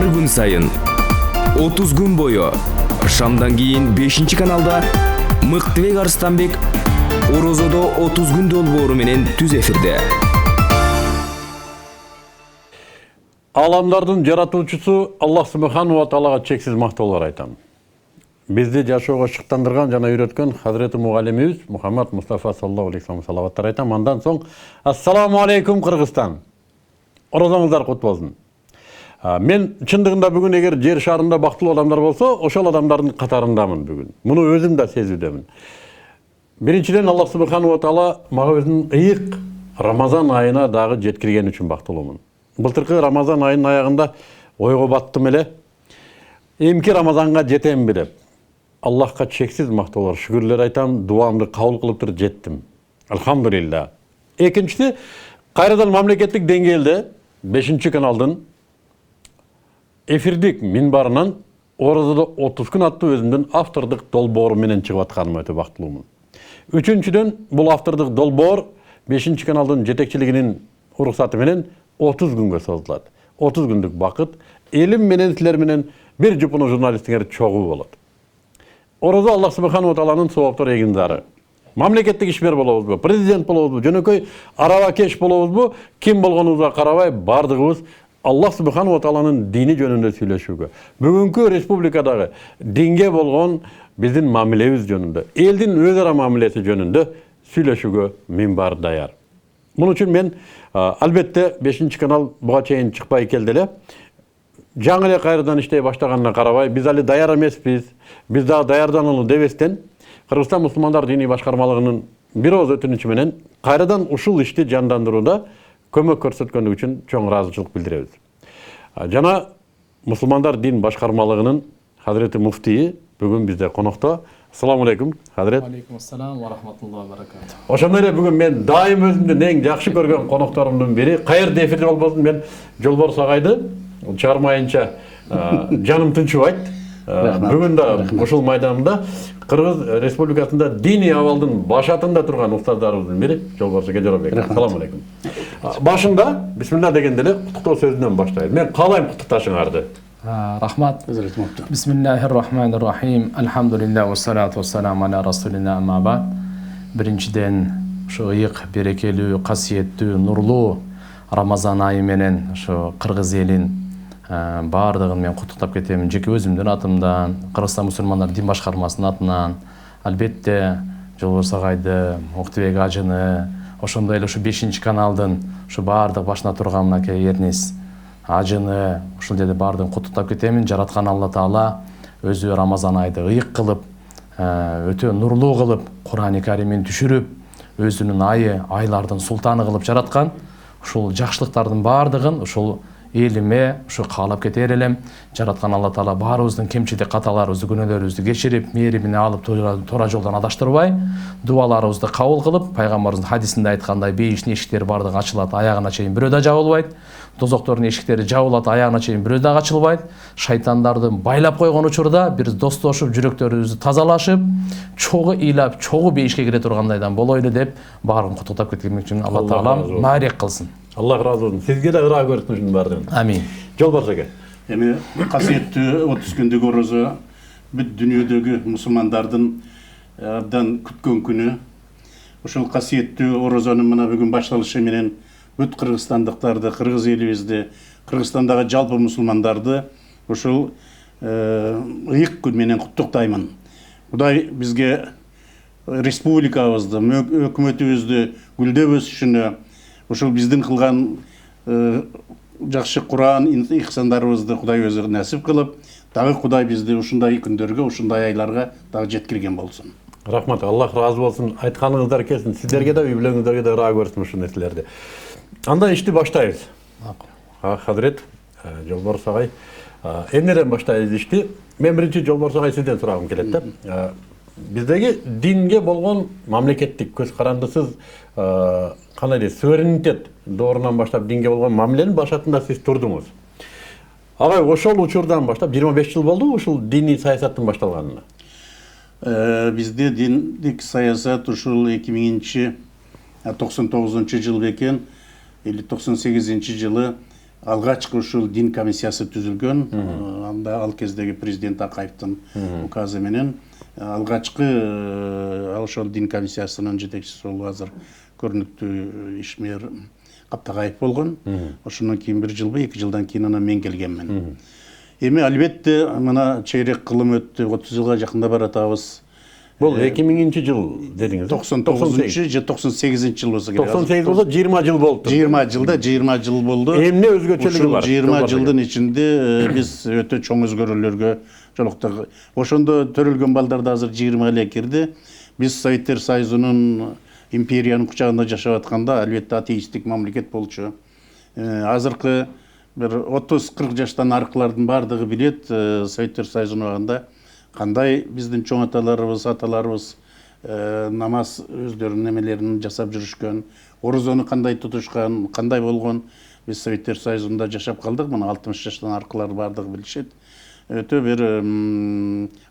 ар күн сайын 30 күн бою шамдан кийин 5-каналда Мыктыбек Арыстанбек Орозодо 30 күн долбоору менен түз эфирде. Аламдардын жаратуучусу Аллах Субхану ва Таалага чексиз мактоолор айтам. Бизди жашоого шыктандырган жана үйрөткөн Хазіреті Мугалимибиз Мухаммад Мустафа саллаллаху алейхи ва саллям салаваттар айтам. Андан соң ассаламу алейкум Кыргызстан. Орозоңуздар кут болсун. Мен чындыгында бүгүн эгер жер шарында бактылуу адамдар болсо, ошол адамдардын катарындамын бүгүн. Муну өзүм да сезүүдөмүн. Биринчиден Аллах Субхану ва Таала мага өзүнүн ыйык Рамазан айына дагы жеткирген үчүн бактылуумун. Былтыркы Рамазан айынын аягында ойго баттым эле. Эмки Рамазанга жетемби деп. Аллахка чексиз мактоолор, шүгүрлөр айтам, дуамды кабыл кылыптыр, жеттим. Алхамдулилла. Экинчиси, кайрадан мамлекеттик деңгээлде 5-каналдын эфирдик минбарынан Орозодо 30 күн аттуу өзүмдүн автордук долбоору менен чыгып атканыма өтө бактылуумун. Үчүнчүдөн, бул автордук долбоор 5-каналдын жетекчилигинин уруксаты менен 30 күнгө созулат. 30 күндүк бакыт элим менен силер менен бир жупуну журналисттер чогуу болот. Орозо Аллах Субхану ва Тааланын сооптор эгиндары. Мамлекеттик ишмер болобузбу, президент болобузбу, жөнөкөй арабакеш болобузбу, ким болгонубузга карабай бардыгыбыз Аллах Субхану ва Тааланын дини жөнүндө сүйлөшүүгө, бүгүнкү республикадагы динге болгон биздин мамилебиз жөнүндө, элдин өз ара мамилеси жөнүндө сүйлөшүүгө минбар даяр. Мун үчүн мен албетте 5-канал буга чейин чыкпай келди эле. Жаңы эле кайрадан иштей баштаганына карабай, биз али даяр эмеспиз, биз дагы даярданалы дебестен, Кыргызстан мусулмандар диний башкармалыгынын бир ооз өтүнүчү менен кайрадан ушул ишти жандандырууда көмөк көрсөткөнүгү үчүн чоң ыраазычылык билдиребиз. Жана мусулмандар дин башкармалыгынын Хазіреті муфтийи бүгүн бизде конокто. Ассаламу алейкум, Хазірет. Алейкум ассалам ва рахматуллахи ва баракатух. Ошондой эле бүгүн мен дайым өзүмдүн эң жакшы көргөн конокторумдун бири, кайерде эфирде болбосун, мен Жолбор Сагайды чыгармайынча жаным тынчыбайт. Бүгүн да ушул майданда Кыргыз Республикасында диний абалдын башатында турган устаздарыбыздын бири Жолбор Сагайбек. Ассаламу алейкум. Башында бисмилла дегенде эле куттуктоо сөзүнөн баштайбыз. Мен каалайм куттукташыңарды. Рахмат. Бисмиллахир-рахманир-рахим. Алхамдулилlah ва салату ва салам аля расулина амма бад. Биринчиден ушу ыйык, берекелүү, касиеттүү, нурлуу Рамазан айы менен ушу кыргыз элин бардыгын мен куттуктап кетемин. Жеке өзүмдүн атымдан, Кыргызстан мусулмандар дин башкармасынын атынан, албетте Жолбор Сагайды, Муктубек ажыны, ошондой эле ушу 5-каналдын ушу бардык башына турган мынакей Эрнис ажыны, ушул жерде бардыгын куттуктап кетемин. Жараткан Алла Таала өзү Рамазан айды ыйык кылып, өтө нурлуу кылып, Кур'ан-ы Каримин түшүрүп, өзүнүн айы, айлардын султаны кылып жараткан. Ушул жакшылыктардын бардыгын ушул элиме ушу каалап кетер элем. Жараткан Алла Таала баарыбыздын кемчилик каталарыбызды, күнөөлөрүбүздү кечирип, мээримине алып туура жолдон адаштырбай, дубаларыбызды кабыл кылып, пайгамбарыбыздын хадисинде айткандай, бейиштин эшиктери бардыгы ачылат, аягына чейин бирөө да жабылбайт. Дозоктордун эшиктери жабылат, аягына чейин бирөө дагы ачылбайт. Шайтандарды байлап койгон учурда биз достошуп, жүрөктөрүбүздү тазалашып, чогуу ыйлап, чогуу бейишке кире тургандайдан болойлу деп баарын куттуктап кеткен үчүн Алла Таала маарек кылсын. Аллах разы болсун. Сизге да ыраа көрсүн ушунун баардыгын. Амин. Жолбор Сага. Эми касиеттүү 30 күндүк орозо бүт дүйнөдөгү мусулмандардын абдан күткөн күнү. Ушул касиеттүү орозонун мына бүгүн башталышы менен бүт кыргызстандыктарды, кыргыз элибизди, Кыргызстандагы жалпы мусулмандарды ушул ыйык күн менен куттуктаймын. Кудай бизге республикабызды, өкмөтүбүздү гүлдөп өсүшүнө, ушул биздин кылган жакшы Кур'ан ихсандарыбызды Кудай өзү насип кылып, дагы Кудай бизди ушундай күндөргө, ушундай айларга дагы жеткирген болсун. Рахмат, Аллах разы болсун. Айтканыңыздар келсин. Сиздерге да, үй-бүлөңүздөргө да ыраа көрсүн ушул нерселерди. Анда ишти баштайбыз. Хазірет, Жолбор Сагай, эмнеден баштайбыз ишти? Мен биринчи Жолбор Сагай сизден сурагым келет да. Биздеги динге болгон мамлекеттик көз карандысыз кандай дейт, суверенитет доорунан баштап динге болгон мамиленин башатында сиз турдуңуз. Агай, ошол учурдан баштап 25 жыл болду ушул диний саясаттын башталганына. Бизде диндик саясат ушул 2099 жыл бекен, или 98 жылы алгачкы ушул дин комиссиясы түзүлгөн. Анда ал кездеги президент Акаевдин указы менен алгачкы ошол дин комиссиясынын жетекчиси болуп азыр көрүнүктүү ишмер Каптагаев болгон. Ошондон кийин 1 жылбы 2 жылдан кийин анан мен келгенмин. Эми албетте мына чейрек кылым өттү, 30 жылга жакында баратабыз. Бул 2000-жыл дедиңиз. 99-же же 98-жыл болсо керек. 98 болсо 20 жыл болду. 20 жыл болду. Эмне өзгөчөлүгү бар? 20 жылдын ичинде биз өтө чоң өзгөрүүлөргө жолуктук. Ошондо төрөлгөн балдар да азыр 20 эле кирди. Биз Советтер Союзунун империянын кучагында жашап атканда албетте атеисттик мамлекет болчу. Азыркы бир 30-40 жаштан аркылардын бардыгы билет Советтер Союзунун убагында кандай биздин чоң аталарыбыз намаз өздөрүнүн немелерин жасап жүрүшкөн, орозону кандай тутушкан, кандай болгон. Биз Советтер Союзунда жашап калдык, мына 60 жаштан аркылар бардыгы билишет. Өтө бир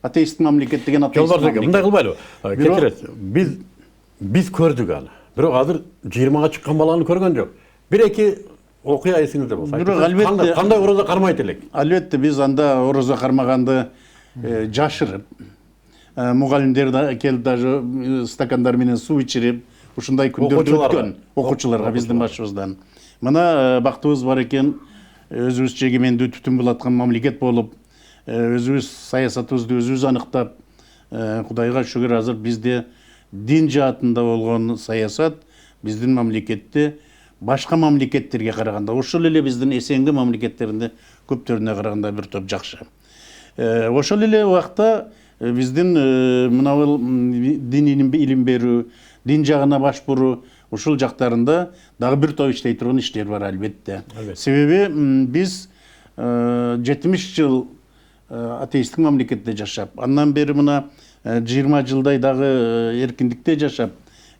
атеисттик мамлекет деген атеист мамлекет. Мындай кылбайлыбы? Кечирет. Биз көрдүк аны. Бирок азыр 20га чыккан баланы көргөн жок. Бир-эки окуя эсиңизде болсо. Бирок албетте кандай орозо кармайт элек? Албетте биз анда орозо кармаганды жашырып, мугалимдер да келип даже стакандар менен суу ичирип, ушундай күндөрдү өткөн окуучуларга биздин башыбыздан. Мына бактыбыз бар экен, өзүбүзчө эгемендүү түтүн булаткан мамлекет болуп, өзүбүз саясатыбызды өзүбүз аныктап, Кудайга шүгүр азыр бизде дин жаатында болгон саясат биздин мамлекетте башка мамлекеттерге караганда, ошол эле биздин эсенги мамлекеттеринде көптөрүнө караганда бир топ жакшы. Ошол эле убакта биздин мына бул дин илим берүү, дин жагына баш буруу, ушул жактарында дагы бир топ иштей турган иштер бар албетте. Себеби биз 70 жыл атеисттик мамлекетте жашап, андан бери мына 20 жылдай дагы эркиндикте жашап,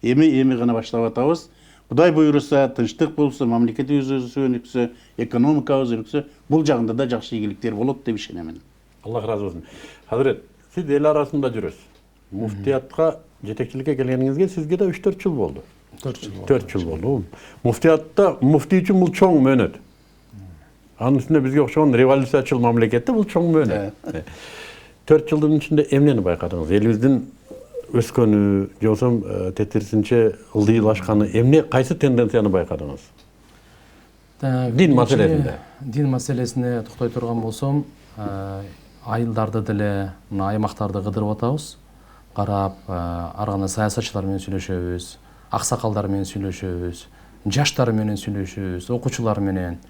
эми гана баштап атабыз. Кудай буйруса, тынчтык болсо, мамлекетибиз өнүксө, экономикабыз өнүксө, бул жагында да жакшы ийгиликтер болот деп ишенемин. Аллах разы болсун. Хазрет, сиз эл арасында жүрөсүз. Муфтиятка жетекчиликке келгениңизге сизге да 3-4 жыл болду. 4 жыл болду. Муфтиятта муфти үчүн бул чоң мөөнөт. Анын үстүнө бизге окшогон революциячыл мамлекетте бул чоң мөөнөт. 4 жылдын ичинде эмнени байкадыңыз? Элибиздин өскөнү, же болбосо тетирисинче ылдыйлашканы, эмне, кайсы тенденцияны байкадыңыз? Дин маселесинде. Дин маселесине токтой турган болсом, айылдарды деле, мына аймактарды кыдырып атабыз. Карап, ар кандай саясатчылар менен сүйлөшөбүз, аксакалдар менен сүйлөшөбүз, жаштар менен сүйлөшөбүз, окуучулар менен.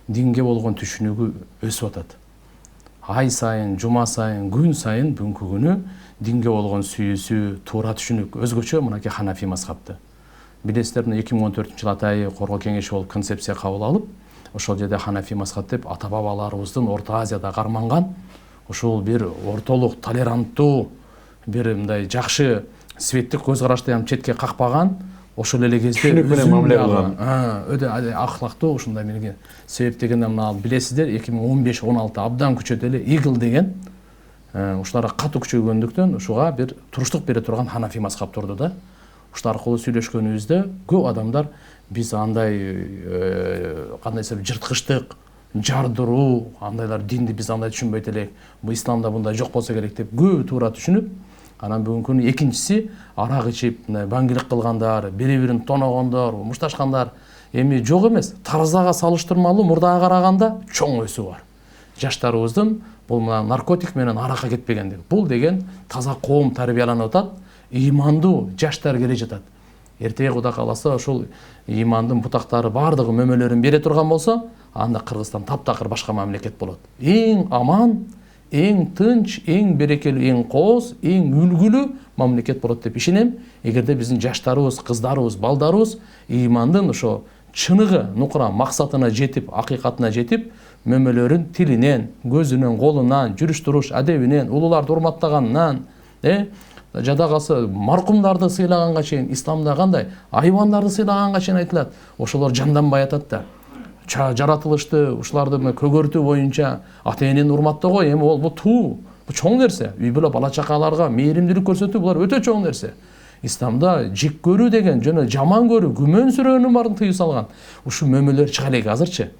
Динге болгон түшүнүгү өсүп атат. Ай сайын, жума сайын, күн сайын бүгүнкү күнү динге болгон сүйүүсү, туура түшүнүк өзгөчө мынакей Ханафи мазхабты. Билесиздер, 2014-жылы Атайы Коргоо кеңеши болуп концепция кабыл алып, ошол жерде Ханафи мазхаб деп ата бабаларыбыздын Орто Азияда карманган ошол бир ортолук, толеранттуу, бир мындай жакшы светтик көз карашты четке какпаган, ошол эле кезде өтө акылактуу ушундай менен себеп дегенде мына билесиздер 2015-16 абдан күчөт эле Игл деген ушуларга катуу күчөгөндүктөн ушуга бир туруштук бере турган Ханафи мазхаб турду да. Ушул аркылуу сүйлөшкөнүбүздө көп адамдар биз андай кандай десем жырткычтык, жардыруу, андайлар динди биз андай түшүнбөйт элек, бул исламда мындай жок болсо керек деп көп туура түшүнүп, анан бүгүнкү күнү экинчиси арак ичип, баңгилик кылгандар, бири-бирин тоногондор, мушташкандар эми жок эмес. Таразага салыштырмалуу мурдага караганда чоң өсүү бар. Жаштарыбыздын бул наркотик менен аракка кетпегендиги. Бул деген таза коом тарбияланып атат, ыймандуу жаштар келе жатат. Эртеге Кудай кааласа ошол ыймандын бутактары бардыгы мөмөлөрүн бере турган болсо, анда Кыргызстан таптакыр башка мамлекет болот. Эң аман, эң тынч, эң берекелүү, эң кооз, эң үлгүлүү мамлекет болот деп ишенем. Эгерде биздин жаштарыбыз, кыздарыбыз, балдарыбыз ыймандын ошо чыныгы, нукура максатына жетип, акыйкатына жетип, мөмөлөрүн тилинен, көзүнөн, колунан, жүрүш-туруш адебинен, улууларды урматтаганынан, жада калса маркумдарды сыйлаганга чейин, исламда кандай айбандарды сыйлаганга чейин айтылат. Ошолор жанданбай атат да. Жаратылышты, ушуларды көгөртүү боюнча ата-энени урматтоо, эми бул туу, бул чоң нерсе. Үй бүлө бала чакаларга мээримдүүлүк көрсөтүү булар өтө чоң нерсе. Исламда жек көрүү деген жана жаман көрүү, күмөн сүрөөнүн баарын тыюу салган. Ушу мөмөлөр чыга элек азырчы.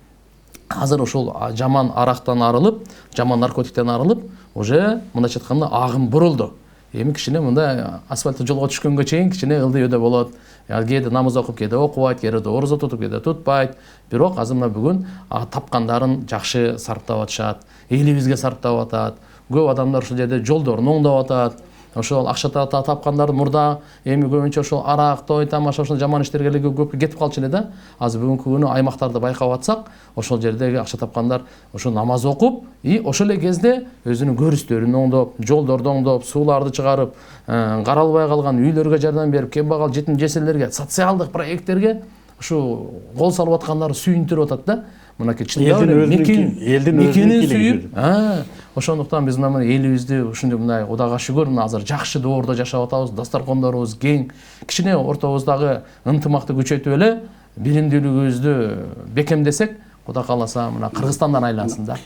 азыр ошол жаман арактан арылып, жаман наркотиктен арылып, уже мындайча айтканда агым бурулду. Эми кичине мындай асфальттык жолго түшкөнгө чейин кичине ылдый болот. Кээде намаз окуп, кээде окубайт, кээде орозо тутуп, кээде тутпайт. Бирок азыр мына бүгүн тапкандарын жакшы сарптап атышат, элибизге сарптап атат. Көп адамдар ушул жерде жолдорун оңдоп атат. Ошол акча тапкандар мурда эми көбүнчө ошол арак, той тамаша ошол жаман иштерге эле көп кетип калчу эле да. Азыр бүгүнкү күнү аймактарды байкап атсак, ошол жердеги акча тапкандар ошо намаз окуп, ошол эле кезде өзүнүн көрүстөрүн оңдоп, жолдорду оңдоп, сууларды чыгарып, каралбай калган үйлөргө жардам берип, кембагал жетим жесирлерге, социалдык проекттерге ушу кол салып аткандары сүйүндүрүп атат да. Мынакей чындап эле мекенин сүйүп, ошондуктан биз мына элибизди ушундай мындай Кудайга шүгүр азыр жакшы доордо жашап атабыз, дастаркондорубуз кең. Кичине ортобуздагы ынтымакты күчөйтүп эле биримдүүлүгүбүздү бекемдесек, Кудай кааласа мына Кыргызстандан айлансын да.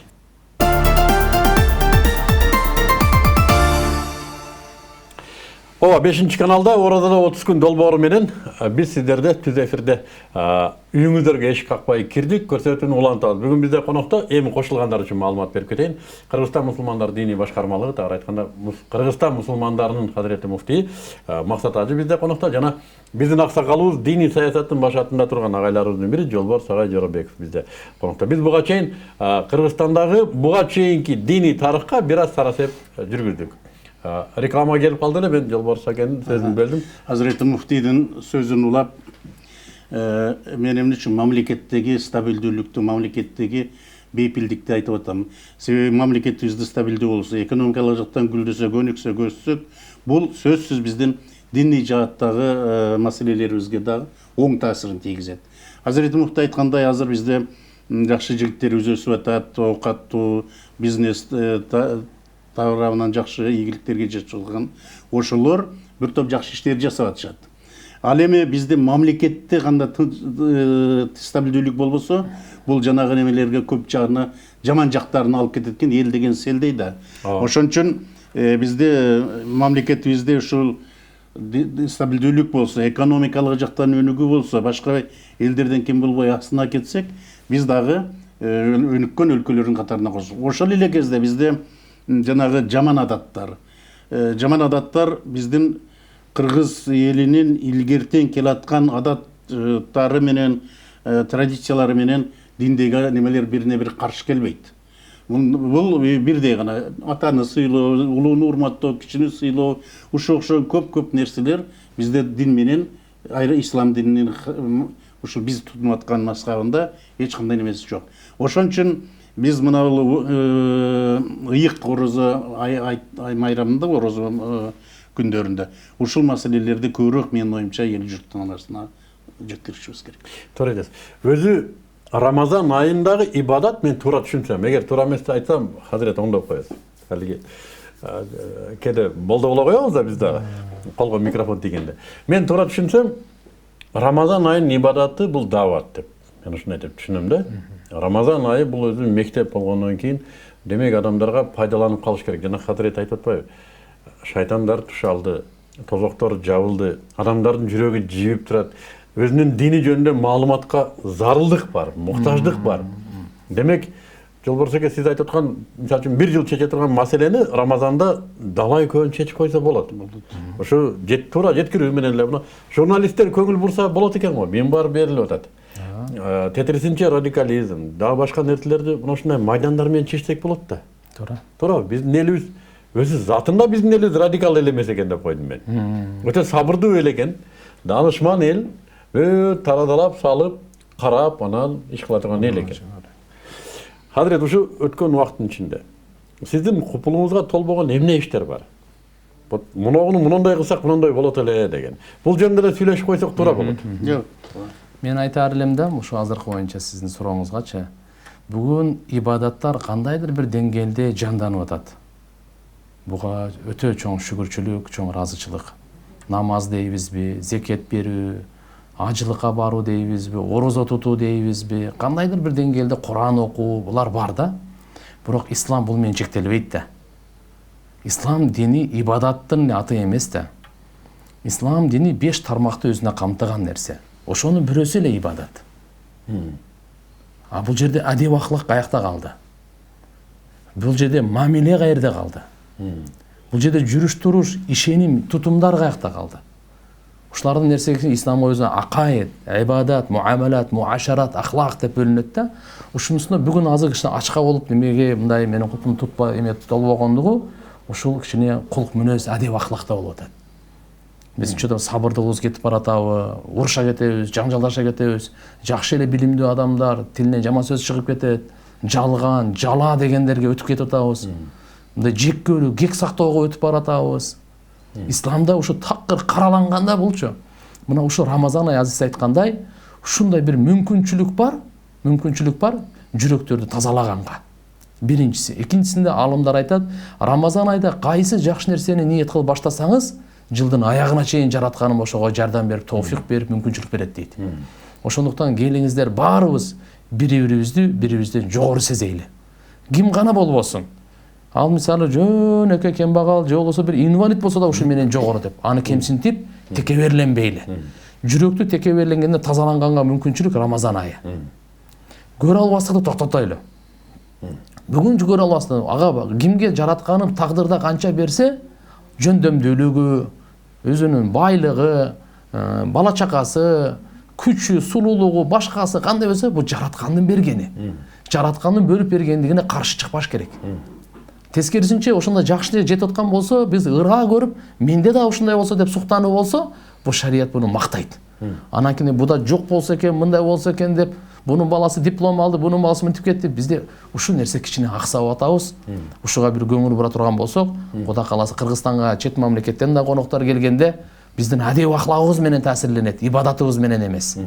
Ооба, 5-чи каналда Орозодо 30 күн долбоору менен биз сиздерде түз эфирде үйүңүздөргө эшик какпай кирдик, көрсөтүүнү улантабыз. Бүгүн бизде конокто эми кошулгандар үчүн маалымат берип кетейин. Кыргызстан мусулмандар диний башкармалыгы, тагыраак айтканда Кыргызстан мусулмандарынын хазирети муфтии Максат Ажы бизде конокто, жана биздин аксакалыбыз диний саясаттын башатында турган агайларыбыздын бири Жолбор Сагай Жоробеков бизде конокто. Биз буга чейин Кыргызстандагы буга чейинки диний тарыхка бир аз сарасеп жүргүздүк. Реклама келип калды эле, мен Жолбор Сагайдын сөзүн бөлдүм. Hazreti Mufti'nin sözünü ulap, menem üçün mamlekеттеги стабилдүүлүктү, mamlekеттеги бейпилдикти айтып атам. Себеби мамлекетибизде стабилдүү болсо, экономикалык жактан гүлдөсө, өнүксө, өссөк, бул сөзсүз биздин диний жааттагы маселелерибизге дагы оң таасирин тийгизет. Hazreti Mufti айткандай, азыр бизде жакшы жигиттерибиз өсүп атат, оокаттуу бизнес тарабынан жакшы ийгиликтерге жетишкен. Ошолор бир топ жакшы иштерди жасап атышат. Ал эми биздин мамлекетте кандай стабилдүүлүк болбосо, бул жанагы немелерге көп жагына жаман жактарын алып кетет экен, эл деген селдей да. Ошон үчүн бизде мамлекетибизде ушул стабилдүүлүк болсо, экономикалык жактан өнүгүү болсо, башка элдерден кем болбой асына кетсек, биз дагы өнүккөн өлкөлөрдүн катарына кошулуп. Ошол эле кезде бизде жанагы жаман адаттар биздин кыргыз элинин илгертен келаткан адаттары менен, традициялары менен диндеги немелер бирине бир каршы келбейт. Бул бирдей гана атаны сыйлоо, улууну урматтоо, кичини сыйлоо, ушул көп нерселер бизде дин менен, ислам дининин ушул биз тутунуп аткан мазхабында эч кандай немеси жок. Ошон үчүн биз мына ыйык орозо майрамында, орозо күндөрүндө ушул маселелерди көбүрөөк менин оюмча эл журттун арасына жеткиришибиз керек. Туура айтасыз. Өзү Рамазан айындагы ибадат мен туура түшүнсөм, эгер туура эмес айтсам, хазирет оңдоп коесуз. Алиги кээде болду боло коебуз да биз дагы колго микрофон тийгенде. Мен туура түшүнсөм, Рамазан айынын ибадаты бул дават деп. Мен ушуну айтып түшүнөм да. Рамазан айы бул өзү мектеп болгондон кийин демек адамдарга пайдаланып калыш керек. Жана хазирет айтып атпайбы? Шайтандар тушалды, тозоктор жабылды, адамдардын жүрөгү жибип турат. Өзүнүн дини жөнүндө маалыматка зарылдык бар, муктаждык бар. Демек, Жолбор Сагай сиз айтып аткан, мисалы үчүн бир жыл чече турган маселени Рамазанда далай көбүн чечип койсо болот. Ошо туура жеткирүү менен эле муну журналисттер көңүл бурса болот экен го. Мен бар берилип атат. Тетирисинче радикализм, дагы башка нерселерди мына ушундай майдандар менен чечсек болот да. Туура. Туура, биздин элибиз өзү затында биздин элибиз радикал эл эмес экен деп койдум мен. Өтө сабырдуу эл экен, данышман эл, тарадалап салып, карап, анан иш кыла турган эл экен. Хазирет, ушу өткөн убакыттын ичинде сиздин купулуңузга толбогон эмне иштер бар? Мунуну мындай кылсак мындай болот эле деген. Бул жөнүндө эле сүйлөшүп койсок туура болот. Жок. Мен айтар элем да, ушу азыркы боюнча сиздин сурооңузгачы, бүгүн ибадаттар кандайдыр бир деңгээлде жанданып атат. Буга өтө чоң шүгүрчүлүк, чоң ыраазычылык. Намаз дейбизби, зекет берүү, ажылыкка баруу дейбизби, орозо тутуу дейбизби, кандайдыр бир деңгээлде Куран окуу, булар бар да. Бирок ислам бул менен чектелбейт да. Ислам дини ибадаттын аты эмес да. Ислам дини 5 тармакты өзүнө камтыган нерсе. Ошонун бирөөсү эле ибадат. А бул жерде адеп акылак каякта калды? Бул жерде мамиле каерде калды? Бул жерде жүрүш туруш, ишеним, тутумдар каякта калды? Ушулардын нерсеси исламга өзүнө акаид, ибадат, муамалат, муашарат, ахлак деп бөлүнөт да. Ушунусуна бүгүн азыр кичине ачка болуп немеге мындай менин култум тутпай эме болбогондугу ушул кичине кулк мүнөз, адеп ахлакта болуп атат. Биздин сабырдылыгыбыз кетип баратабы, уруша кетебиз, жаңжалдаша кетебиз, жакшы эле билимдүү адамдар тилинен жаман сөз чыгып кетет, жалган, жала дегендерге өтүп кетип атабыз. Мындай жек көрүү, кек сактоого өтүп баратабыз. Исламда ушу такыр караланганда булчу. Мына ушу Рамазан ай азиз айткандай, ушундай бир мүмкүнчүлүк бар жүрөктөрдү тазалаганга. Биринчиси, экинчисинде алымдар айтат, Рамазан айда кайсы жакшы нерсени ниет кылып баштасаңыз, жылдын аягына чейин жаратканым ошого жардам берип, тоофик берип, мүмкүнчүлүк берет дейт. Ошондуктан келиңиздер баарыбыз бири-бирибизден жогору сезейли. Ким гана болбосун. Ал мисалы жөнөкөй кембагал же болбосо бир инвалид болсо да ушу менен жогору деп, аны кемсинтип текеберленбейли. Жүрөктү текеберленгенде тазаланганга мүмкүнчүлүк Рамазан айы. Көрө албастыкты токтотойлу. Бүгүн көрө албастык, ага кимге жаратканын тагдырда канча берсе, жөндөмдүүлүгү, өзүнүн байлыгы, бала чакасы, күчү, сулуулугу, башкасы кандай болсо, бул жараткандын бергени. Жараткандын бөлүп бергендигине каршы чыкпаш керек. Тескерисинче, ошондой жакшы нерсе жетип аткан болсо, биз ыраа көрүп, менде да ушундай болсо деп суктануу болсо, бул шарият буну мактайт. Анан кийин буда жок болсо экен, мындай болсо экен деп, бунун баласы диплом алды, бунун баласы мынтип кетти. Бизде ушул нерсе кичине аксап атабыз. Ушуга бир көңүл бура турган болсок, Кудай кааласа Кыргызстанга чет мамлекеттен да коноктор келгенде, биздин адеп ахлагыбыз менен таасирленет, ибадатыбыз менен эмес.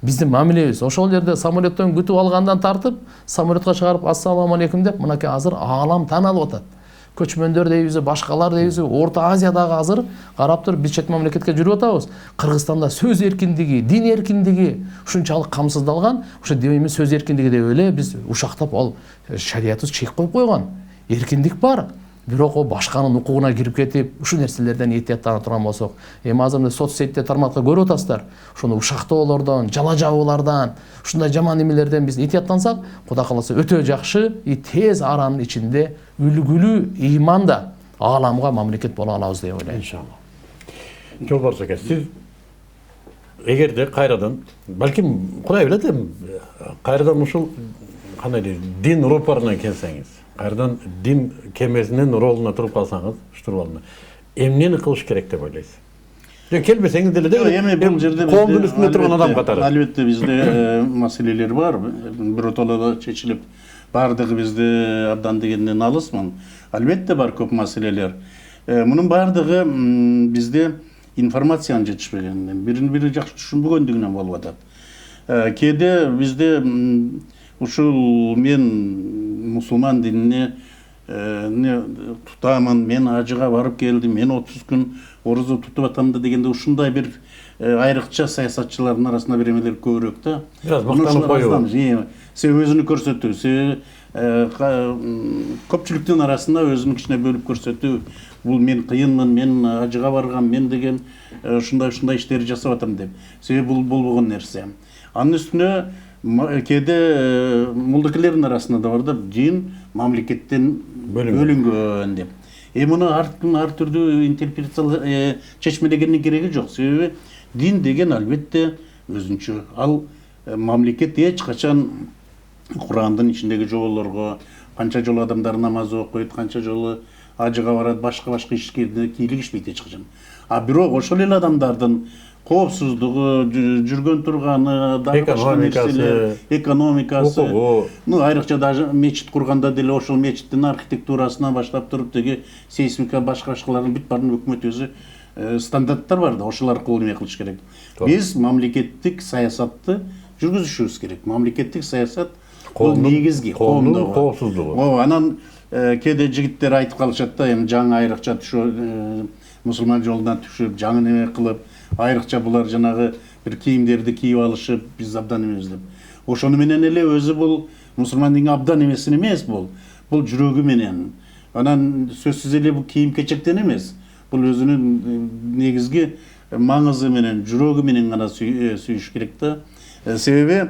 Биздин мамилебиз ошол жерде самолеттон күтүп алгандан тартып, самолетка чыгарып ассаламу алейкум деп, мынакей азыр аалам таан алып атат. Көчмөндөр дейбиз, башкалар дейбиз, Орто Азиядагы азыр карап туруп биз чет мамлекетке жүрүп атабыз. Кыргызстанда сөз эркиндиги, дин эркиндиги ушунчалык камсыздалган, ошо динimiz сөз эркиндиги деп эле биз ушактап ал шариятыбыз чек коюп койгон. Эркиндик бар. Бирок башканын укугуна кирип кетип, ушул нерселерден этияттана турган болсок, эми азыр соцсетте тармакта көрүп атасыздар. Ошону ушактоолордон, жала жабуулардан, ушундай жаман эмелерден биз этияттансак, Кудай кааласа өтө жакшы, тез аранын ичинде үлгүлүү ыйманда ааламга мамлекет боло алабыз деп ойлойм. Иншалла. Жолбарыс ака, сиз эгерде кайрадан, балким Кудай билет эми, кайрадан ушул кандай дейт, дин рупоруна келсеңиз, кайрадан дин кемесинин ролуна туруп калсаңыз, штурвалына, эмнени кылыш керек деп ойлойсуз? Келбесеңиз деле эми бул жерде коомдун үстүндө турган адам катары. Албетте бизде маселелер бар, биротоло чечилип, бардыгы бизде абдан дегенден алысмын. Албетте бар көп маселелер. Мунун бардыгы бизде информациянын жетишпегенинен, бирин-бири жакшы түшүнбөгөндүгүнөн болуп атат. Кээде бизде ушул мен мусулман динине тутамын, мен ажыга барып келдим, мен 30 күн орозо тутуп атам да дегенде ушундай бир айрыкча саясатчылардын арасында бир эмелер көбүрөөк да. Бираз мактанып коюу. Себеби өзүнү көрсөтүү, себеби көпчүлүктүн арасында өзүнү кичине бөлүп көрсөтүү. Бул мен кыйынмын, мен ажыга баргам, мен деген ушундай иштерди жасап атам деп. Себеби бул болбогон нерсе. Анын үстүнө кээде мулдыкилердин арасында да бар да, дин мамлекеттен бөлүнгөн деп. Муну ар түрдүү интерпретация чечмелегендин кереги жок. Себеби дин деген албетте өзүнчө. Ал мамлекет эч качан Курандын ичиндеги жоболорго канча жолу адамдар намаз окуйт, канча жолу ажыга барат, башка ишке кийлигишпейт эч качан. А бирок ошол эле адамдардын коопсуздугу, жүргөн турганы, экономикасы, айрыкча даже мечит курганда деле ошол мечиттин архитектурасынан баштап туруп теги сейсмика башкалардын бүт баарын өкмөт өзү стандарттар бар да, ошол аркылуу эме кылыш керек. Биз мамлекеттик саясатты жүргүзүшүбүз керек. Мамлекеттик саясат бул негизги коомдун коопсуздугу. Анан кээде жигиттер айтып калышат да, эми жаңы айрыкча мусулман жолунан түшүп, жаңы неме кылып, айрыкча булар жанагы бир кийимдерди кийип алышып, биз абдан эмес деп. Ошону менен эле өзү бул мусулмандын абдан эмесин эмес бул жүрөгү менен. Анан сөзсүз эле бул кийим-кечектен эмес. Бул өзүнүн негизги маңызы менен, жүрөгү менен гана сүйүш керек да. Себеби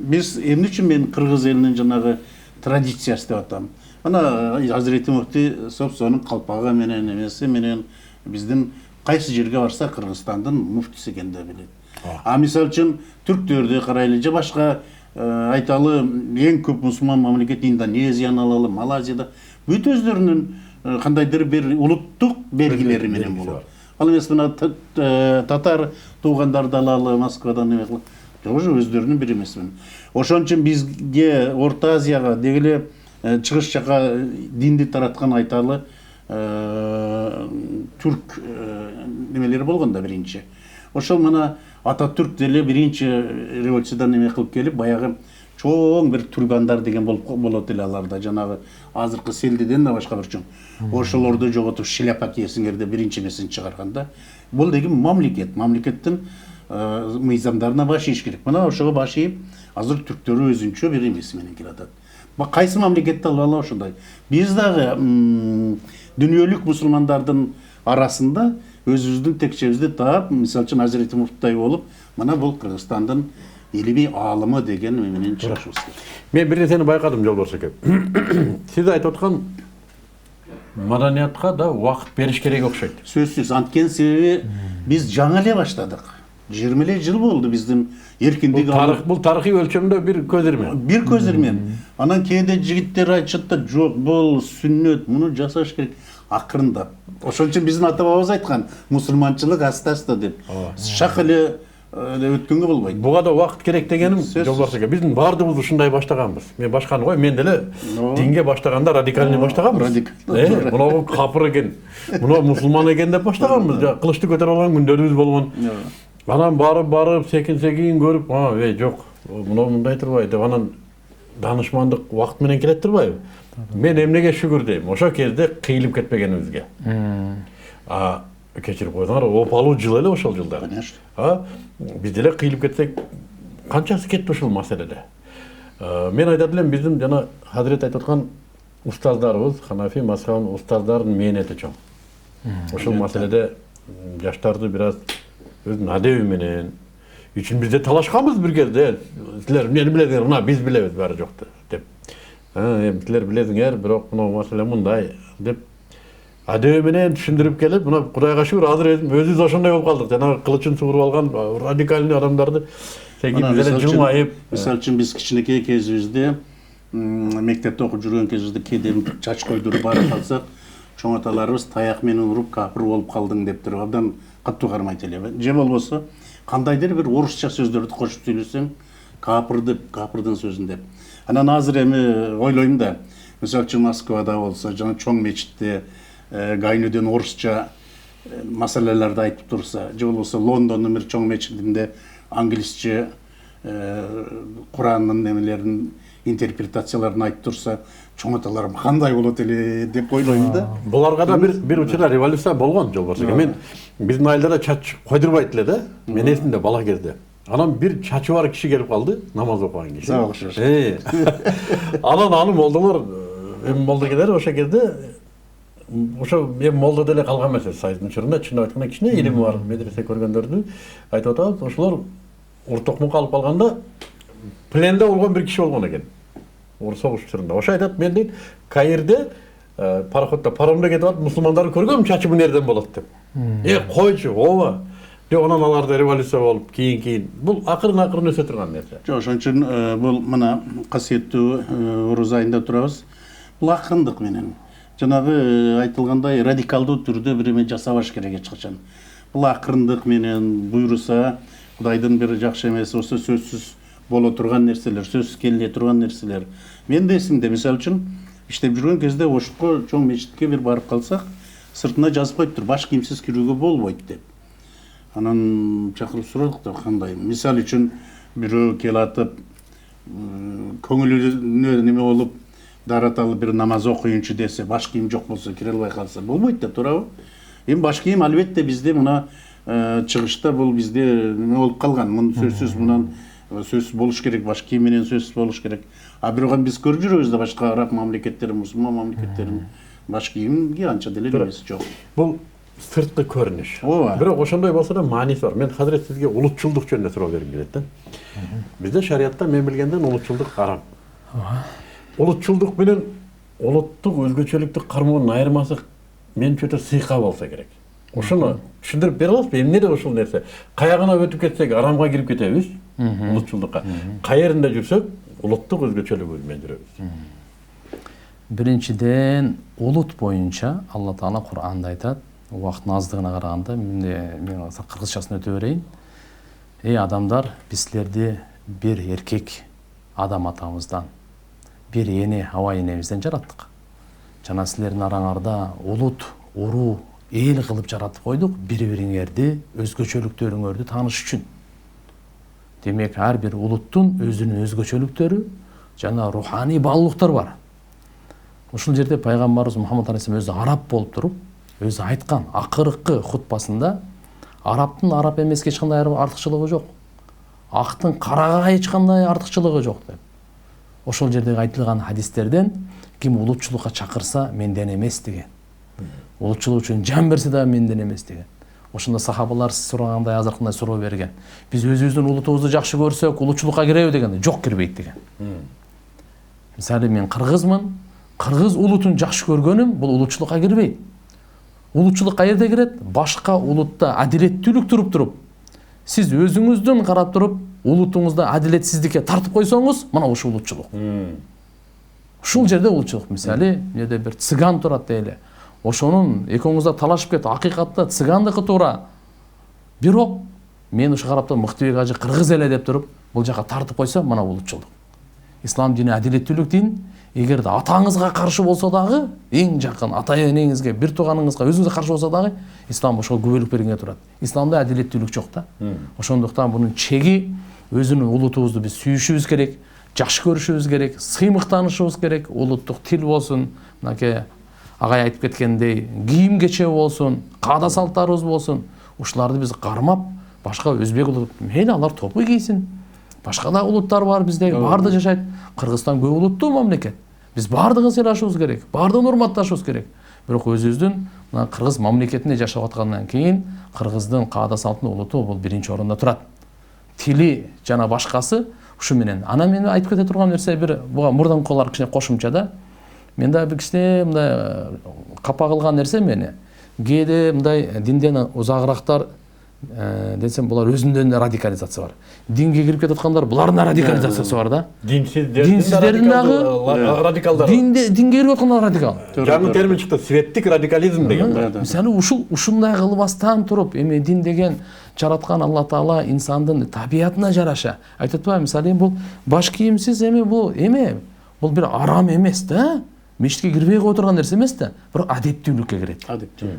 Биз эмне үчүн мен кыргыз элинин жанагы традициясы деп атам. Ана Азирети Муфти собственный калпагы менен эмеси менен биздин кайсы жерге барса Кыргызстандын муфтиси экенин билет. А мисалы үчүн түрктөрдү карайлы же башка айталы эң көп мусулман мамлекет Индонезияны алалы, Малайзияда бүт өздөрүнүн кандайдыр бир улуттук белгилери менен болот. Ал эмес мына татар туугандарды алалы Москвадан эме кылып, тоже өздөрүнүн бир эмесин. Ошон үчүн бизге Орто Азияга дегеле чыгыш жака динди тараткан айталы түрк немелери болгон да биринчи. Ошол мына Ататүрк деле биринчи революциядан эме кылып келип, баягы чоң бир тургандар деген болот эле аларда, жанагы азыркы селдиден да башка бир чоң. Ошолорду жоготуп шляпа кийсеңер де биринчи эмесин чыгарганда, бул деген мамлекеттин мыйзамдарына баш ийиш керек. Мына ошого баш ийип, азыр түрктөр өзүнчө бир эмеси менен келатат. Кайсы мамлекетти алалы ошондой. Биз дагы дүнүйөлүк мусулмандардын арасында өзүбүздүн текчебизди таап, мисалы үчүн Азирети Муфтидай болуп, мына бул Кыргызстандын илимий аалымы деген менен чыгышыбыз керек. Мен бир нерсени байкадым, Жолборс эке. Сиз айтып аткан маданиятка да убакыт бериш керек окшойт. Сөзсүз, анткени себеби биз жаңы эле баштадык. 20 эле жыл болду биздин эркиндик Бул тарыхый өлчөмдө бир көзөрмө. Бир көзөрмө. Анан кээде жигиттер айтышат да, жок, бул сүннөт, муну жасаш керек. Акырындап. Ошон үчүн биздин ата бабабыз айткан, мусулманчылык аста-аста деп. Шак эле өткөнгө болбойт. Буга да убакыт керек дегеним, Жолборс эке. Биздин баардыгыбыз ушундай баштаганбыз. Мен башканы кой, мен деле динге баштаганда радикальный баштаганбыз. Мунагу капыр экен, муну мусулман экен деп баштаганбыз. Кылычты көтөрүп алган күндөрүбүз болгон. Анан барып секин көрүп, жок, муну мындай турбайбы деп анан данышмандык убакыт менен келет турбайбы? Мен эмнеге шүгүр дейм, ошо кезде кыйылып кетпегенибизге. Кечирип койсоңор, опалуу жыл эле ошол жылдар. Конечно. Биз деле кыйылып кетсек, канчасы кетти ушул маселеде. Мен айтат элем, биздин жана Хазирет айтып аткан устаздарыбыз, Ханафи мазхабынын устаздардын мээнети чоң. Ошол маселеде жаштарды бир аз өзүнүн адеби менен үчүн бизде талашканбыз бир кезде. Силер эмнени билесиңер, мына биз билебиз баары жок деп. Силер билесиңер, бирок мына маселе мындай деп адеби менен түшүндүрүп келип, мына Кудайга шүгүр, азыр өзүбүз ошондой болуп калдык. Жанагы кылычын сугуруп алган радикальный адамдарды секип деле жылмайып. Мисалы үчүн биз кичинекей кезибизде мектепте окуп жүргөн кезибизде кээде чач койдуруп барып калсак, чоң аталарыбыз таяк менен уруп капыр болуп калдың деп туруп абдан катуу кармайт эле. Же болбосо кандайдыр бир орусча сөздөрдү кошуп сүйлөсөң, капыр деп, капырдын сөзүн деп. Анан азыр эми ойлойм да, мисалы үчүн Москвада болсо, жана чоң мечитте гайнөдөн орусча маселелерди айтып турса, же болбосо Лондондун бир чоң мечитинде англисче Куранын немелерин интерпретацияларын айтып турса, чоң аталарым кандай болот эле деп ойлойм да. Буларга да бир учурда революция болгон, Жолборс эке. Мен биздин айылда чач койдурбайт эле да. Мен эсимде бала кезде. Анан бир чачы бар киши келип калды, намаз окуган киши. Анан аны молдолор, эми молдо келер ошо кезде ошо мен молдо деле калган эмес, сайдын учурунда чын айтканда кичине илими бар медресе көргөндөрдү айтып атабыз. Ошолор уртокмун калып калганда пленде болгон бир киши болгон экен. Орус согуш учурунда. Ошо айтат, мен дейт, Каирде пароходдо паромдо кетип атып, мусулмандарды көргөм, чачы эмнерден болот деп. Койчу, ооба. Жок, анан аларда революция болуп, кийин бул акырын өсө турган нерсе. Жок, ошон үчүн бул мына касиеттүү Оруз айында турабыз. Бул акырындык менен. Жанагы айтылгандай радикалдуу түрдө бир эме жасабаш керек эч качан. Бул акырындык менен буйруса, Кудайдын бир жакшы эмеси болсо сөзсүз боло турган нерселер, сөзсүз келе турган нерселер. Мен да эсимде, мисалы үчүн иштеп жүргөн кезде Ошко чоң мечитке бир барып калсак, сыртына жазып коюптур, баш кийимсиз кирүүгө болбойт деп. Анан чакырып сурадык да, кандай. Мисалы үчүн бирөө келатып, көңүлүнө неме болуп, дараталы бир намаз окуйунчу десе, баш кийим жок болсо, кире албай калса, болбойт деп туурабы? Эми баш кийим албетте бизде мына чыгышта бул бизде неме болуп калган. Мун сөзсүз мунан сөзсүз болуш керек, баш кийим менен сөзсүз болуш керек. А бирок биз көрүп жүрөбүз да, башка араб мамлекеттери, мусулман мамлекеттеринин баш кийимге анча деле эмеси жок. Бул сырткы көрүнүш. Ооба. Бирок ошондой болсо да мааниси бар. Мен азыр сизге улутчулдук жөнүндө суроо бергим келет да. Бизде шариятта мен билгенден улутчулдук харам. Улутчулдук менен улуттук өзгөчөлүктү кармоонун айырмасы менимче өтө сыйка болсо керек. Ошону түшүндүрүп бере аласызбы? Эмнеде ушул нерсе? Каягына өтүп кетсек арамга кирип кетебиз, улутчулдукка. Каеринде жүрсөк, улуттук өзгөчөлүгүбүз менен жүрөбүз. Биринчиден улут боюнча Алла Таала Кур'анда айтат, убакыттын аздыгына караганда мен кыргызчасын өтө берейин. Эй адамдар, биз силерди бир эркек адам атамыздан, бир эне Хава энемизден жараттык. Жана силердин араңарда улут, уруу, эл кылып жаратып койдук, бири-бириңерди, өзгөчөлүктөрүңөрдү тааныш үчүн. Демек, ар бир улуттун өзүнүн өзгөчөлүктөрү жана руханий баалуулуктар бар. Ушул жерде пайгамбарыбыз Мухаммад алейхиссалам өзү араб болуп туруп, өзү айткан акыркы хутбасында арабтын араб эмеске эч кандай артыкчылыгы жок. Актын карага эч кандай артыкчылыгы жок деп. Ошол жердеги айтылган хадистерден ким улутчулукка чакырса менден эмес деген. Улутчулук үчүн жан берсе да менден эмес деген. Ошондо сахабалар сиз сурагандай азыркындай суроо берген. Биз өзүбүздүн улутубузду жакшы көрсөк, улутчулукка киреби дегенде, жок кирбейт деген. Мисалы мен кыргызмын, кыргыз улутун жакшы көргөнүм бул улутчулукка кирбейт. Улутчулук каерде кирет? Башка улутта адилеттүүлүк туруп, сиз өзүңүздүн карап туруп, улутуңузда адилетсиздикке тартып койсоңуз, мына ушул улутчулук. Ушул жерде улутчулук. Мисалы, жерде бир цыган турат дейли. Ошонун экөөңүздө талашып кетип, акыйкатта цыгандыкы туура. Бирок мен ушу карап туруп, Мыктыбек ажы кыргыз эле деп туруп, бул жака тартып койсо, мына улутчулук. Ислам дини адилеттүүлүк дин. Эгерде атаңызга каршы болсо дагы, эң жакын ата энеңизге, бир тууганыңызга, өзүңүзгө каршы болсо дагы, ислам ошол күбөлүк бергенге турат. Исламда адилеттүүлүк жок да. Ошондуктан бунун чеги өзүнүн улутубузду биз сүйүшүбүз керек, жакшы көрүшүбүз керек, сыймыктанышыбыз керек, улуттук тил болсун, мынакей агай айтып кеткендей, кийим кече болсун, каада салттарыбыз болсун, ушуларды биз кармап, башка өзбек улут, мейли алар топу кийсин. Башка да улуттар бар бизде, баарды жашайт. Кыргызстан көп улуттуу мамлекет. Биз баардыгын сыйлашыбыз керек, баардыгын урматташыбыз керек. Бирок өзүбүздүн мына кыргыз мамлекетинде жашап аткандан кийин кыргыздын каада салтын улуту бул биринчи орунда турат. Тили жана башкасы ушу менен. Ана мен айтып кете турган нерсе бир буга мурдункулар кичине кошумча да. Мен да бир кичине мындай капа кылган нерсе мени. Кээде мындай динден узагырактар десем булар өзүнүн радикализация бар. Динге кирип кетаткандар булардын радикализациясы бар да. Динсиздердин дагы радикалдар. Динге кирип аткандар радикал. Жаңы термин чыкты, светтик радикализм деген. Мисалы ушундай кылбастан туруп, эми дин деген жараткан Алла Таала инсандын табиятына жараша. Айтып атпайбы, мисалы бул баш кийимсиз эми бул бир арам эмес да. Мешитке кирбей кое турган нерсе эмес да. Бирок адептүүлүккө кирет.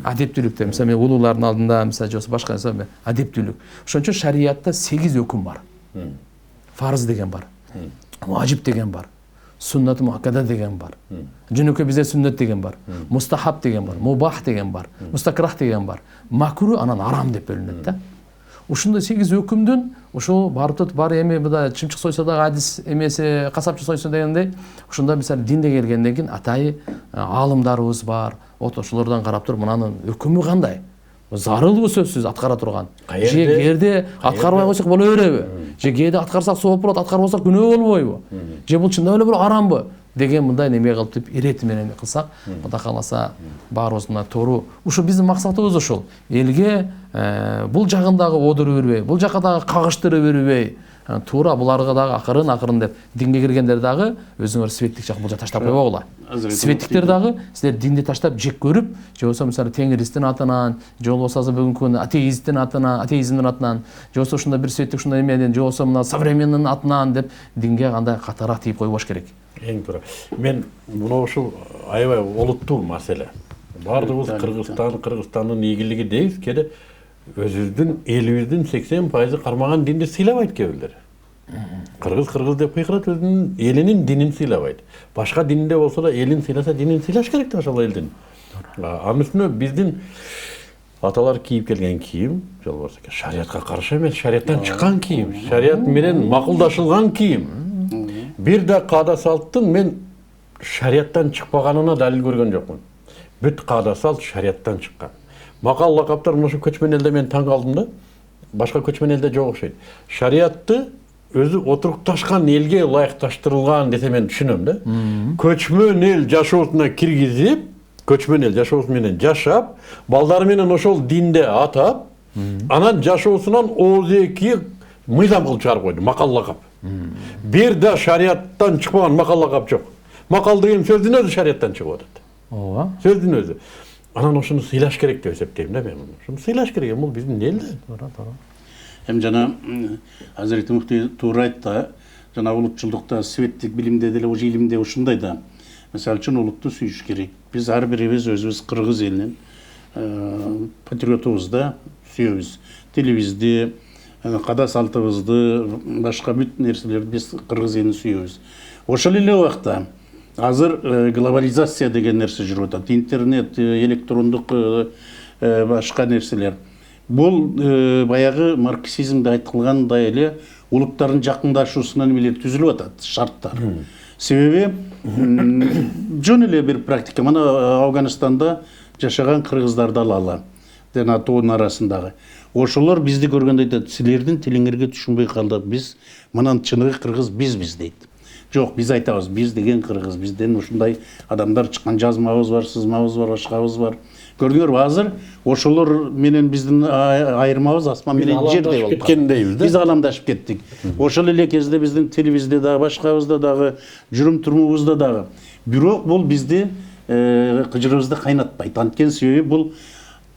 Адептүүлүктө, мисалы мен улуулардын алдында, мисалы жок башка нерсе адептүүлүк. Ошон үчүн шариятта 8 өкүм бар. Фарз деген бар. Важип деген бар. Суннат муаккада деген бар. Жөнөкөй бизде сүннет деген бар. Мустахаб деген бар. Мубах деген бар. Мустакрах деген бар. Макру анан арам деп бөлүнөт да. Ушундай 8 өкүмдүн ошол барып бар эми мында чымчык сойсо дагы адис эмеси, касапчы сойсо дегендей, ошондо мисалы динде келгенден кийин атайы аалымдарыбыз бар. Ошолордон карап туруп мынанын өкүмү кандай? Зарыл сөзсүз аткара турган. Же кээде аткарбай койсок боло береби? Же кээде аткарсак сооп болот, аткарбасак күнөө болбойбу? Же бул чындап эле бир арамбы? Деген мындай неме кылып деп ирети менен кылсак, Кудай кааласа баарыбыз мына туура. Ушу биздин максатыбыз ошол. Элге бул жагындагы одуруп бербей, бул жака дагы кагыштырып бербей, туура буларга дагы акырын деп динге киргендер дагы өзүңөр светтик жак бул жак таштап койбогула. Светтиктер дагы силер динди таштап жек көрүп, же болбосо мисалы теңиристин атынан, же болбосо бүгүнкү күндө атеисттин атынан, атеизмдин атынан, же болбосо ушундай бир светтик ушундай эмеден, же болбосо мына современный атынан деп динге кандай катараак тийип койбош керек. Эң туура. Мен мына ушул аябай олуттуу маселе. Бардыгыбыз Кыргызстандын ийгилиги дейбиз, кээде өзүбүздүн элибиздин 80% кармаган динди сыйлабайт кээ бирлер. Кыргыз деп кыйкырат, өзүнүн элинин динин сыйлабайт. Башка динде болсо да элин сыйласа, динин сыйлаш керек да ошол элдин. Анын үстүнө биздин аталар кийип келген кийим, жолборсо шариятка каршы эмес, шарияттан чыккан кийим, шарият менен макулдашылган кийим. Бир да каада салттын мен шарияттан чыкпаганына далил көргөн жокмун. Бүт каада салт шарияттан чыккан. Макал лакаптар мушу көчмөн элде мен таң калдым да. Башка көчмөн элде жок окшойт. Шариатты өзү отурукташкан элге ылайыкташтырылган десе мен түшүнөм да. Көчмөн эл жашоосуна киргизип, көчмөн эл жашоосу менен жашап, балдары менен ошол динде атап, анан жашоосунан ооз-эки мыйзам кылып чыгарып койду, макал лакап. Бир да шариаттан чыкпаган макал лакап жок. Макал деген сөздүн өзү шариаттан чыгып атат. ооба, Сөздүн өзү. Анан ошону сыйлаш керек деп эсептейм да мен. Ошону сыйлаш керек, бул биздин элде. Hem жана Hazreti Mufti туура айтты, жана улутчулдукта, светтик билимде деле, уже илимде ушундай да. Мисалы үчүн улутту сүйүш керек. Биз ар бирибиз өзүбүз кыргыз элинин патриотубузда сүйөбүз. Тилибизди, када салтыбызды, башка бүт нерселерди биз кыргыз элин сүйөбүз. Ошол эле убакта азыр глобализация деген нерсе жүрүп атат. Интернет, электрондук башка нерселер. Бул баягы марксизмде айтылгандай эле улуттардын жакындашуусунан эмелер түзүлүп атат, шарттар. Себеби жөн эле бир практика. Мына Афганистанда жашаган кыргыздарды алалы. НАТО-нун арасындагы. Ошолор бизди көргөндө айтат, силердин тилиңерге түшүнбөй калдык. Биз мынан чыныгы кыргыз бизбиз дейт. Жок, биз айтабыз, биз деген кыргыз, бизден ушундай адамдар чыккан, жазмабыз бар, сызмабыз бар, башкабыз бар. Көрдүңөрбү, азыр ошолор менен биздин айырмабыз асман менен жердей болуп кеткендейбиз да. Биз аламдашып кеттик. Ошол эле кезде биздин тилибизде дагы, башкабызда дагы, жүрүм турумубузда дагы. Бирок бул бизди кыжырыбызды кайнатпайт. Анткени себеби бул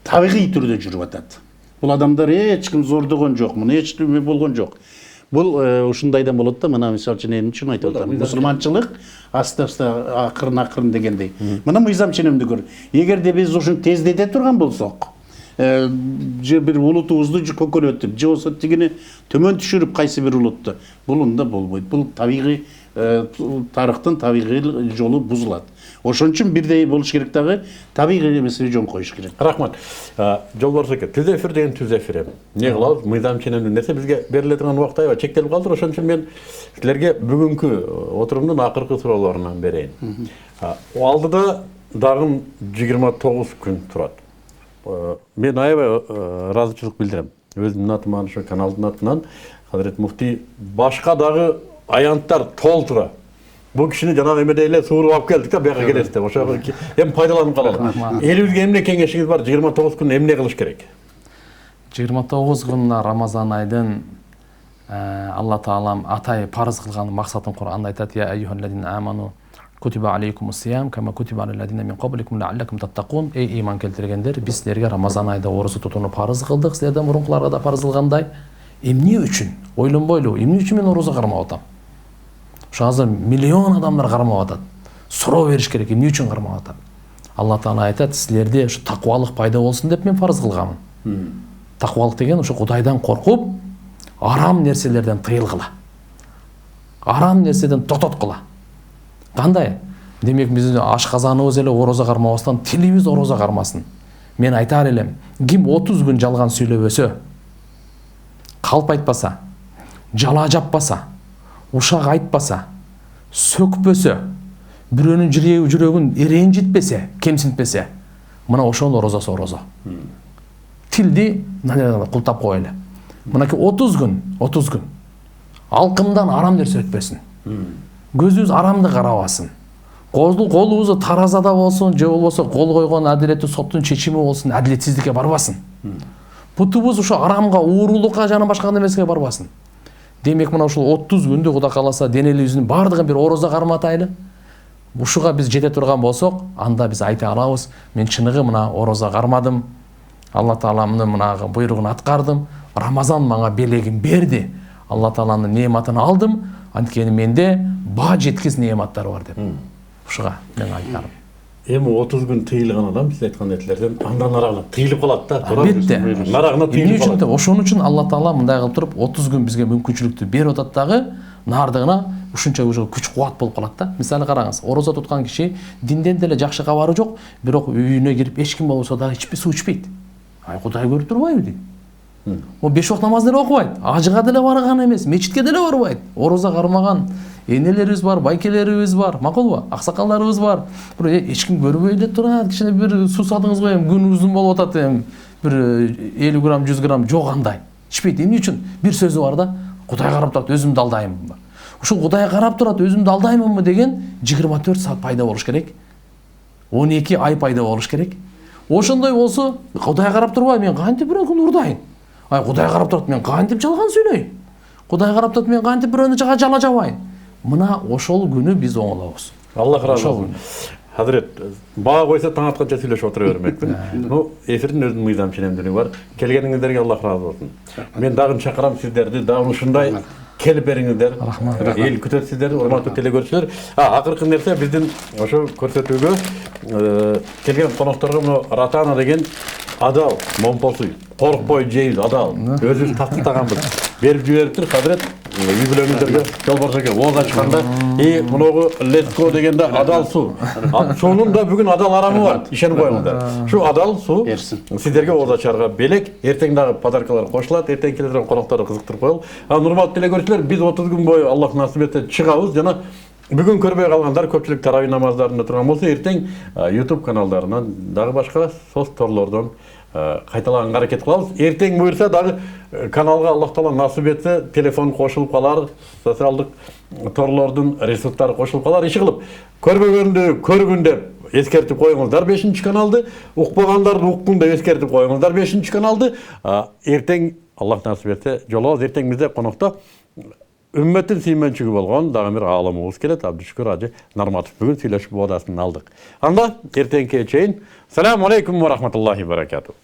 табигый түрдө жүрүп атат. Бул адамдар эч ким зордогон жок, муну эч неме болгон жок. Бул ушундайдан болот да, мына мисалы үчүн эмне үчүн айтып атам. Мусулманчылык аста-аста акырын дегендей. Мына мыйзам ченемди көр. Эгерде биз ушуну тездете турган болсок, же бир улутубузду көкөнөтүп, же болсо тигини төмөн түшүрүп кайсы бир улутту, бул унда болбойт. Бул табигый тарыхтын табигый жолу бузулат. Ошон үчүн бирдей болуш керек дагы, табигый эмесине жол коюш керек. Рахмат. Жолборс эке, түз эфир деген түз эфир. Эмне кылабыз? Мыйзам ченемдүү нерсе бизге бериле турган убакыт аябай чектелип калды. Ошон үчүн мен силерге бүгүнкү отурумдун акыркы суроолорунан берейин. Алдыда дагы 29 күн турат. Мен аябай ыраазычылык билдирем. Өзүмдүн атыман, ошо каналдын атынан Hazret Mufti башка дагы аянттар толтура. Бул кишини жанагы эмеде эле сууруп алып келдик да, бияка келесиз деп. Ошого эми пайдаланып калалы. Элибизге эмне кеңешиңиз бар? 29 күн эмне кылыш керек? 29 күн Рамазан айдын Алла Таалам атай парыз кылган максатын Кур'анда айтат: "Я айюхаллазина аману кутиба алейкумус-сиям кама кутиба алаллазина мин кабликум лааллакум таттакун". Эй иман келтиргендер, биз силерге Рамазан айда орозу тутууну парыз кылдык, силерден мурункуларга да парыз кылгандай. Эмне үчүн? Ойлонбойлу, эмне үчүн мен орозо кармап атам? Ошо азыр миллион адамдар кармап атат. Суроо бериш керек, эмне үчүн кармап атам? Алла Таала айтат, силерде ушу таквалык пайда болсун деп мен парыз кылганмын. Таквалык деген ушу Кудайдан коркуп, арам нерселерден тыйылгыла. Арам нерседен тототкула. Кандай? Демек биздин ашказаныбыз эле орозо кармабастан тилибиз орозо кармасын. Мен айтар элем, ким 30 күн жалган сүйлөбөсө, калп айтпаса, жала жаппаса, ушак айтпаса, сөкпөсө, бирөөнүн жүрөгүн ренжитпесе, кемсинтпесе, мына ошонун орозосу орозо. Тилди култап коелу. Мынакей 30 күн. Алкымдан арам нерсе өтпөсүн. Көзүбүз арамды карабасын. Колубузу таразада болсун, же болбосо кол койгон адилеттүү соттун чечими болсун, адилетсиздикке барбасын. Бутубуз ошо арамга, уурулукка жана башка нерсеге барбасын. Демек мына ушул 30 күндө Кудай кааласа денелибиздин бардыгын бир орозо карматайлы. Ушуга биз жете турган болсок, анда биз айта алабыз: мен чыныгы мына орозо кармадым. Алла Тааламдын мынагы буйругун аткардым. Рамазан мага белегин берди. Алла Тааланын неаматын алдым. Анткени менде баа жеткиз неаматтар бар деп. Ушуга мен айтарым. Эми 30 күн тыйылган адам сиз айткан нерселерден андан нарагына тыйылып калат да. Албетте. Нарагына тыйылып калат. Ошон үчүн Алла Таала мындай кылып туруп 30 күн бизге мүмкүнчүлүктү берип атат дагы, нардыгына ушунча уже күч кубат болуп калат да. Мисалы караңыз, орозо туткан киши динден деле жакшы кабары жок, бирок үйүнө кирип эч ким болбосо дагы суу ичпейт. Ай Кудай көрүп турбайбы дейт. О 5 вакыт намаз деле окубайт, ажыга деле барган эмес, мечитке деле барбайт. Ороза кармаган энелерибиз бар, байкелерибиз бар, макулбу? Аксакалдарыбыз бар. Бир эч ким көрбөй эле турат, кичине бир суу сатыңызбы, эми күн узун болуп атат, эми бир 50 грамм, 100 грамм жок андай. Ичпейт. Эмне үчүн? Бир сөзү бар да, Кудай карап турат, өзүмдү алдаймынбы? Ушул Кудай карап турат, өзүмдү алдаймынбы деген 24 саат пайда болуш керек. 12 ай пайда болуш керек. Ошондой болсо, Кудай карап турбай, мен кантип бирөөнүн урдайын? Ай, Кудай карап турат, мен кантип жалган сүйлөйм? Кудай карап турат, мен кантип бирөөнү жала жабайын? Мына ошол күнү биз оңолобуз. Аллах разы болсын. Хазрет, бага койсо таң атканча сүйлөшүп отура бермекпин. Эфирдин өзүнүн мыйзам ченемдүүлүгү бар. Келгениңиздерге Аллах разы болсун. Мен дагы чакырам сиздерди, дагы ушундай келип бериңиздер. Эл күтөт сиздерди, урматтуу телекөрүүчүлөр. Акыркы нерсе биздин ошо көрсөтүүгө келген конокторго мына Ратана деген адал, момпосуй, коркпой жейбиз, адал. Өзүбүз тастыктаганбыз. Берип жибериптир, Хазрет. Үй бүлөңүздөргө жолборсо экен ооз ачканда муногу летко дегенде адал суу. Суунун да бүгүн адал арамы бар. Ишенип коюңуздар. Ушу адал суу сиздерге ооз ачарга белек, эртең дагы подаркалар кошулат, эртең келе турган конокторду кызыктырып коелу. Урматтуу телекөрүүчүлөр, биз 30 күн бою Аллах насип этсе чыгабыз жана бүгүн көрбөй калгандар көпчүлүк таравih намаздарында турган болсо, эртең YouTube каналдарынан дагы башка соц торлордон кайталаганга аракет кылабыз. Эртең буюрса дагы каналга Аллах таала насип этсе телефон кошулуп калар, социалдык торлордун ресурстары кошулуп калар. Иши кылып көрбөгөндү көргүн деп эскертип коюңуздар 5 каналды, укпагандарды уккун деп эскертип коюңуздар 5 каналды. Эртең Аллах насип этсе жолугабыз. Эртең бизде конокто үмметтин сүймөнчүгү болгон дагы бир аалымыбыз келет, Абдушкур ажы Нарматов. Бүгүн сүйлөшүп уадасын алдык. Анда эртеңке чейин. Саламу алейкум ва рахматуллахи ва баракатух.